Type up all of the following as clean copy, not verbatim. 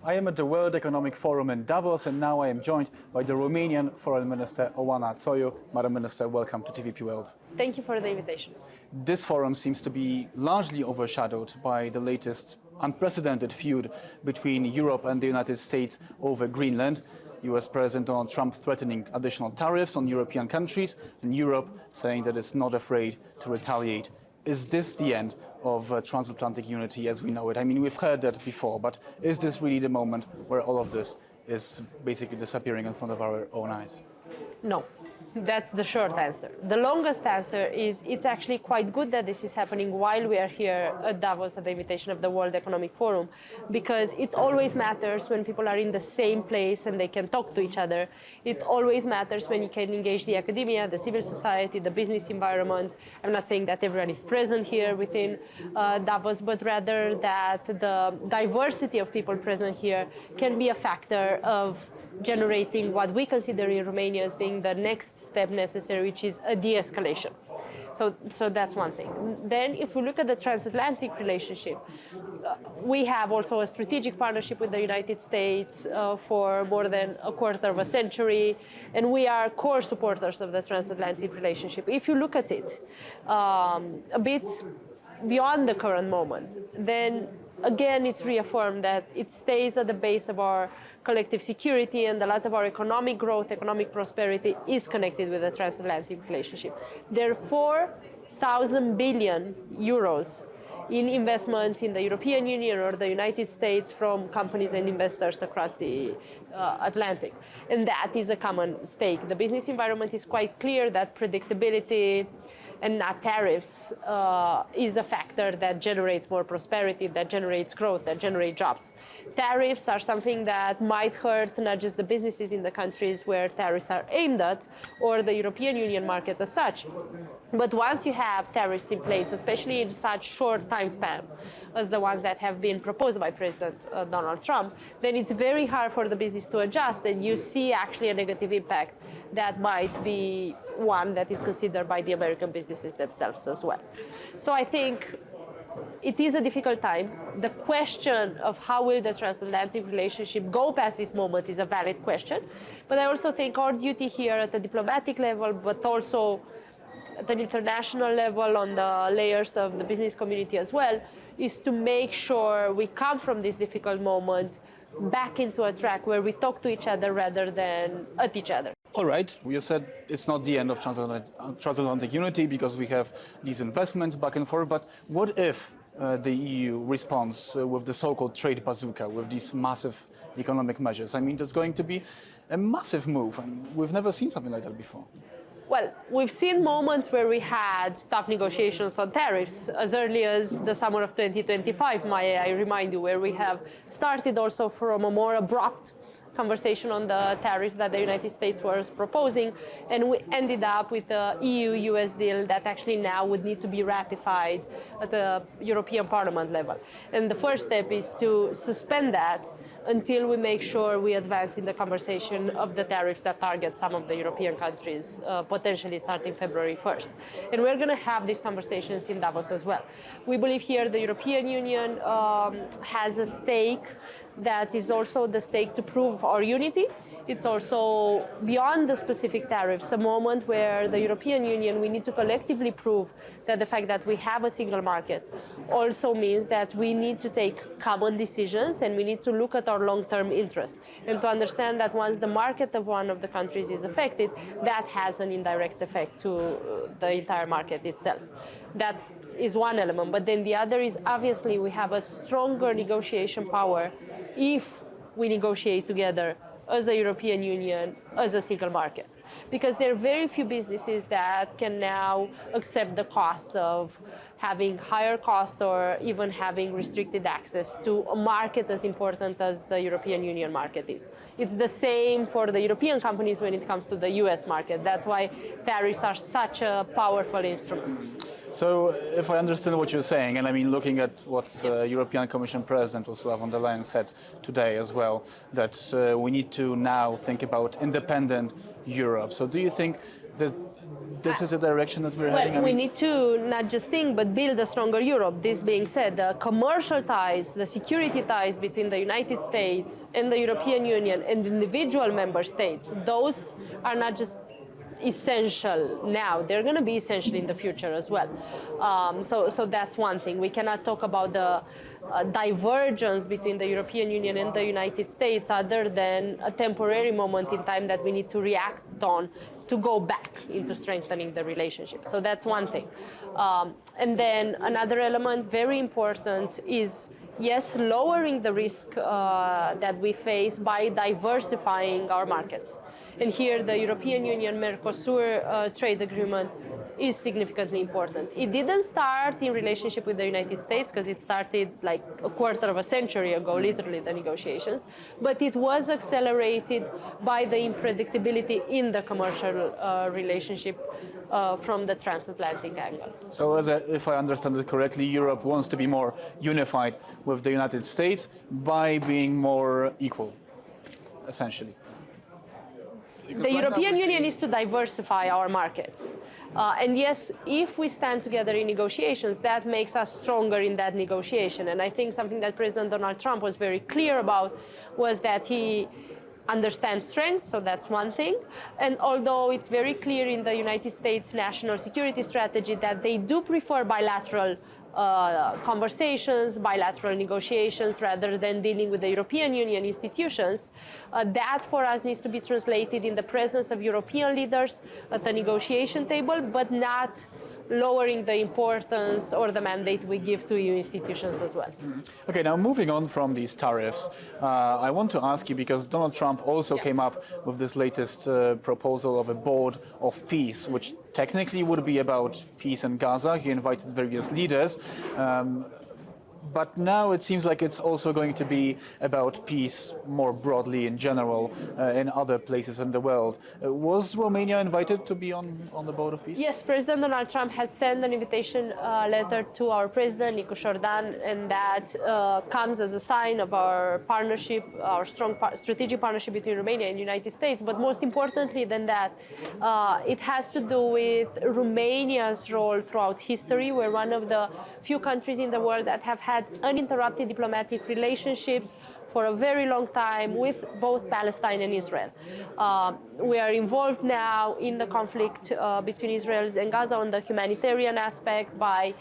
I am at the World Economic Forum in Davos, and now I am joined by the Romanian Foreign Minister, Oana Țoiu. Madam Minister, welcome to TVP World. Thank you for the invitation. This forum seems to be largely overshadowed by the latest unprecedented feud between Europe and the United States over Greenland. US President Donald Trump threatening additional tariffs on European countries, and Europe saying that it's not afraid to retaliate. Is this the end of transatlantic unity as we know it? I mean, we've heard that before, but is this really the moment where all of this is basically disappearing in front of our own eyes? No, that's the short answer. The longest answer is it's actually quite good that this is happening while we are here at Davos at the invitation of the World Economic Forum, because it always matters when people are in the same place and they can talk to each other. It always matters when you can engage the academia, the civil society, the business environment. I'm not saying that everyone is present here within Davos, but rather that the diversity of people present here can be a factor of generating what we consider in Romania as being the next step necessary, which is a de-escalation. So that's one thing. Then if we look at the transatlantic relationship, we have also a strategic partnership with the United States for more than a quarter of a century, and we are core supporters of the transatlantic relationship. If you look at it a bit beyond the current moment, then again it's reaffirmed that it stays at the base of our collective security, and a lot of our economic growth, economic prosperity is connected with the transatlantic relationship. There are 4,000 billion euros in investments in the European Union or the United States from companies and investors across the Atlantic. And that is a common stake. The business environment is quite clear that predictability and not tariffs is a factor that generates more prosperity, that generates growth, that generates jobs. Tariffs are something that might hurt not just the businesses in the countries where tariffs are aimed at, or the European Union market as such. But once you have tariffs in place, especially in such short time span as the ones that have been proposed by President Donald Trump, then it's very hard for the business to adjust, and you see actually a negative impact that might be one that is considered by the American businesses themselves as well. So I think it is a difficult time. The question of how will the transatlantic relationship go past this moment is a valid question. But I also think our duty here at the diplomatic level, but also at an international level on the layers of the business community as well, is to make sure we come from this difficult moment back into a track where we talk to each other rather than at each other. All right, you said it's not the end of transatlantic unity because we have these investments back and forth, but what if the EU responds with the so-called trade bazooka, with these massive economic measures? I mean, there's going to be a massive move, and we've never seen something like that before. Well, we've seen moments where we had tough negotiations on tariffs as early as the summer of 2025, I remind you, where we have started also from a more abrupt conversation on the tariffs that the United States was proposing, and we ended up with the EU-US deal that actually now would need to be ratified at the European Parliament level. And the first step is to suspend that until we make sure we advance in the conversation of the tariffs that target some of the European countries, potentially starting February 1st. And we're going to have these conversations in Davos as well. We believe here the European Union has a stake that is also the stake to prove our unity. It's also, beyond the specific tariffs, a moment where the European Union, we need to collectively prove that the fact that we have a single market also means that we need to take common decisions, and we need to look at our long-term interest and to understand that once the market of one of the countries is affected, that has an indirect effect to the entire market itself. That is one element, but then the other is obviously we have a stronger negotiation power if we negotiate together as a European Union, as a single market. Because there are very few businesses that can now accept the cost of having higher cost or even having restricted access to a market as important as the European Union market is. It's the same for the European companies when it comes to the US market. That's why tariffs are such a powerful instrument. So if I understand what you're saying, and I mean looking at what European Commission President Ursula von der Leyen said today as well, that we need to now think about independent Europe. So do you think that this is the direction that we're heading? Well, we need to not just think, but build a stronger Europe. This being said, the commercial ties, the security ties between the United States and the European Union and individual member states, those are not just essential now, they're going to be essential in the future as well. So that's one thing. We cannot talk about the divergence between the European Union and the United States other than a temporary moment in time that we need to react on to go back into strengthening the relationship. So that's one thing. And then another element, very important, is yes, lowering the risk that we face by diversifying our markets. And here the European Union-Mercosur trade agreement is significantly important. It didn't start in relationship with the United States because it started like a quarter of a century ago, literally, the negotiations, but it was accelerated by the unpredictability in the commercial relationship from the transatlantic angle. So if I understand it correctly, Europe wants to be more unified with the United States by being more equal, essentially. The European Union is to diversify our markets. And yes, if we stand together in negotiations, that makes us stronger in that negotiation. And I think something that President Donald Trump was very clear about was that he understands strengths, so that's one thing. And although it's very clear in the United States national security strategy that they do prefer bilateral conversations, bilateral negotiations, rather than dealing with the European Union institutions, that for us needs to be translated in the presence of European leaders at the negotiation table, but not lowering the importance or the mandate we give to EU institutions as well. Okay, now moving on from these tariffs, I want to ask you, because Donald Trump also came up with this latest proposal of a board of peace, which technically would be about peace in Gaza. He invited various leaders. But now it seems like it's also going to be about peace more broadly in general in other places in the world. Was Romania invited to be on the board of peace? Yes, President Donald Trump has sent an invitation letter to our president, Nicu Șordan, and that comes as a sign of our partnership, our strong strategic partnership between Romania and the United States. But most importantly than that, it has to do with Romania's role throughout history. We're one of the few countries in the world that have had uninterrupted diplomatic relationships for a very long time with both Palestine and Israel. We are involved now in the conflict between Israel and Gaza on the humanitarian aspect by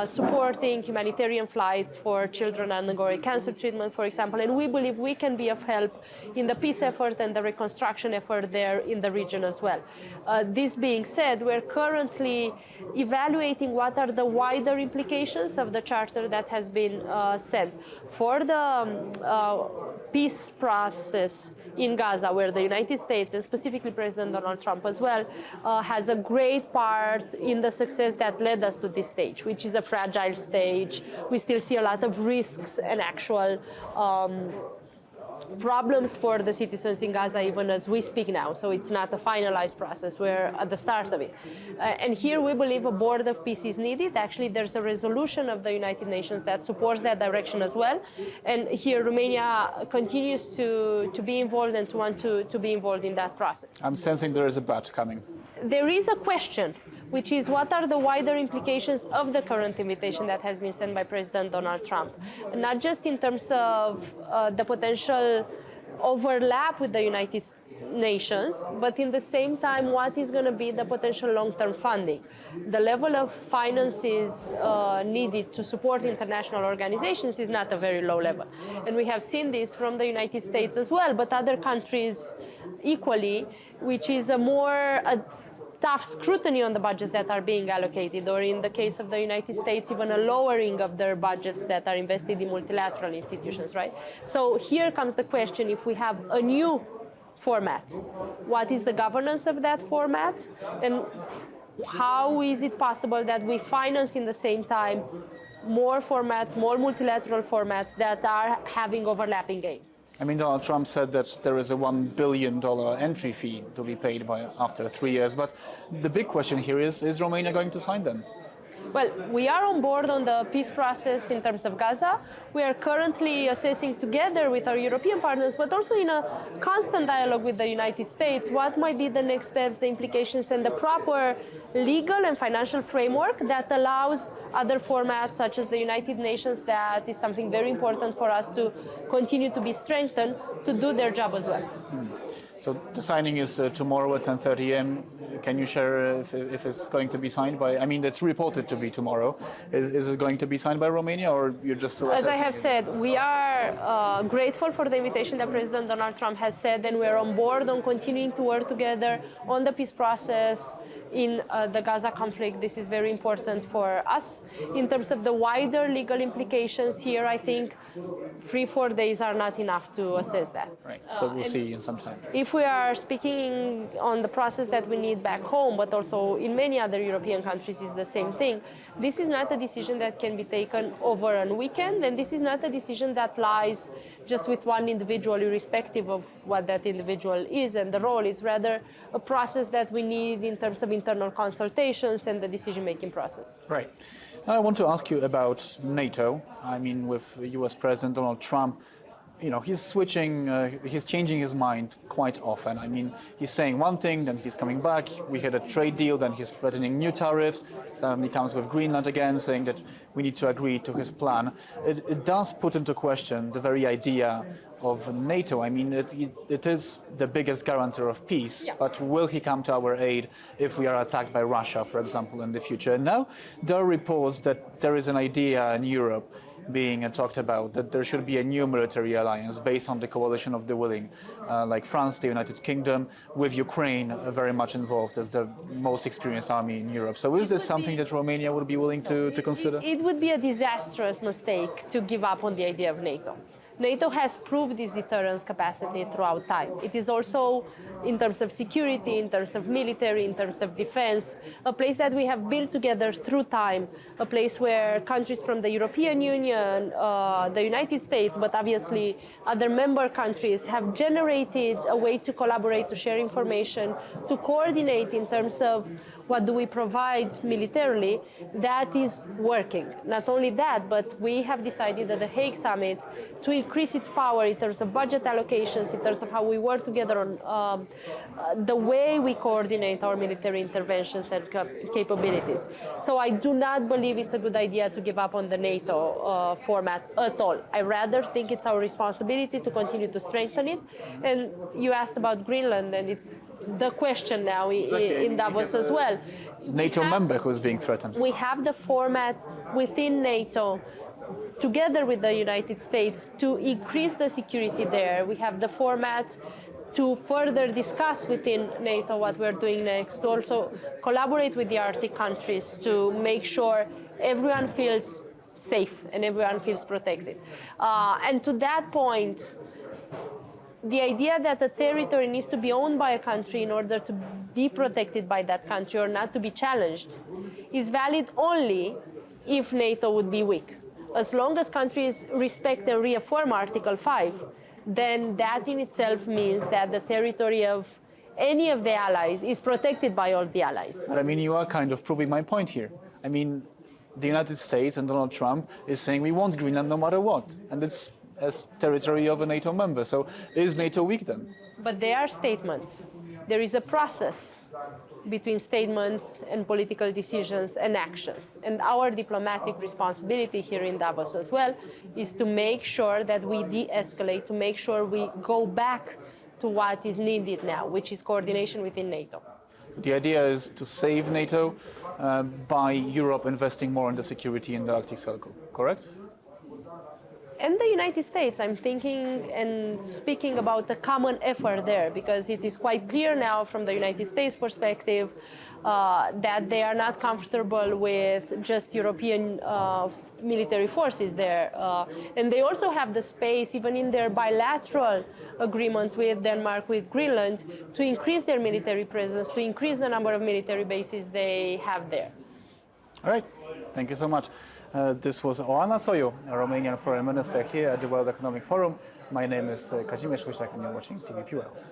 supporting humanitarian flights for children undergoing cancer treatment, for example, and we believe we can be of help in the peace effort and the reconstruction effort there in the region as well. This being said, we're currently evaluating what are the wider implications of the charter that has been sent for the peace process in Gaza, where the United States and specifically President Donald Trump as well has a great part in the success that led us to this stage, which is a fragile stage. We still see a lot of risks and actual problems for the citizens in Gaza even as we speak now. So it's not a finalized process. We're at the start of it. And here we believe a board of peace is needed. Actually, there's a resolution of the United Nations that supports that direction as well. And here Romania continues to be involved and to want to be involved in that process. I'm sensing there is a but coming. There is a question, which is what are the wider implications of the current invitation that has been sent by President Donald Trump? Not just in terms of the potential overlap with the United Nations, but in the same time, what is going to be the potential long-term funding? The level of finances needed to support international organizations is not a very low level. And we have seen this from the United States as well, but other countries equally, which is a more tough scrutiny on the budgets that are being allocated, or in the case of the United States, even a lowering of their budgets that are invested in multilateral institutions, right? So here comes the question, if we have a new format, what is the governance of that format? And how is it possible that we finance in the same time more formats, more multilateral formats that are having overlapping aims? I mean, Donald Trump said that there is a $1 billion entry fee to be paid after 3 years. But the big question here is Romania going to sign then? Well, we are on board on the peace process in terms of Gaza. We are currently assessing together with our European partners, but also in a constant dialogue with the United States, what might be the next steps, the implications, and the proper legal and financial framework that allows other formats such as the United Nations, that is something very important for us to continue to be strengthened, to do their job as well. So the signing is tomorrow at 10:30 a.m. Can you share if it's going to be signed by, I mean, it's reported to be tomorrow. Is it going to be signed by Romania, or you're just still assessing? As I have said, we are grateful for the invitation that President Donald Trump has said, and we are on board on continuing to work together on the peace process in the Gaza conflict. This is very important for us. In terms of the wider legal implications here, I think 3-4 days are not enough to assess that. Right, so we'll see in some time. If we are speaking on the process that we need back home, but also in many other European countries is the same thing, this is not a decision that can be taken over a weekend, and this is not a decision that lies just with one individual, irrespective of what that individual is and the role is, rather a process that we need in terms of internal consultations and the decision-making process. Right. Now I want to ask you about NATO. I mean, with US President Donald Trump, you know, he's changing his mind quite often. I mean, he's saying one thing, then he's coming back. We had a trade deal, then he's threatening new tariffs. Suddenly comes with Greenland again, saying that we need to agree to his plan. It does put into question the very idea of NATO. I mean, it is the biggest guarantor of peace, yeah. But will he come to our aid if we are attacked by Russia, for example, in the future? And now there are reports that there is an idea in Europe being talked about that there should be a new military alliance based on the coalition of the willing, like France, the United Kingdom, with Ukraine very much involved as the most experienced army in Europe. So is this something that Romania would be willing to consider? It would be a disastrous mistake to give up on the idea of NATO. NATO has proved its deterrence capacity throughout time. It is also, in terms of security, in terms of military, in terms of defense, a place that we have built together through time, a place where countries from the European Union, the United States, but obviously other member countries have generated a way to collaborate, to share information, to coordinate in terms of what do we provide militarily. That is working. Not only that, but we have decided at the Hague Summit to increase its power in terms of budget allocations, in terms of how we work together on the way we coordinate our military interventions and capabilities. So I do not believe it's a good idea to give up on the NATO format at all. I rather think it's our responsibility to continue to strengthen it. And you asked about Greenland, and it's the question now in Davos as well. NATO member who's being threatened. We have the format within NATO, together with the United States, to increase the security there. We have the format to further discuss within NATO what we're doing next, to also collaborate with the Arctic countries to make sure everyone feels safe and everyone feels protected. And to that point, the idea that a territory needs to be owned by a country in order to be protected by that country or not to be challenged is valid only if NATO would be weak. As long as countries respect and reaffirm Article 5, then that in itself means that the territory of any of the allies is protected by all the allies. But I mean, you are kind of proving my point here. I mean, the United States and Donald Trump is saying we want Greenland no matter what. And it's as territory of a NATO member. So is NATO weak then? But they are statements. There is a process between statements and political decisions and actions. And our diplomatic responsibility here in Davos as well is to make sure that we de-escalate, to make sure we go back to what is needed now, which is coordination within NATO. The idea is to save NATO by Europe investing more in the security in the Arctic Circle, correct? And the United States, I'm thinking and speaking about a common effort there, because it is quite clear now from the United States perspective that they are not comfortable with just European military forces there. And they also have the space, even in their bilateral agreements with Denmark, with Greenland, to increase their military presence, to increase the number of military bases they have there. All right, thank you so much. This was Oana Țoiu, a Romanian foreign minister here at the World Economic Forum. My name is Kazimierz Łysiak and you're watching TVP World.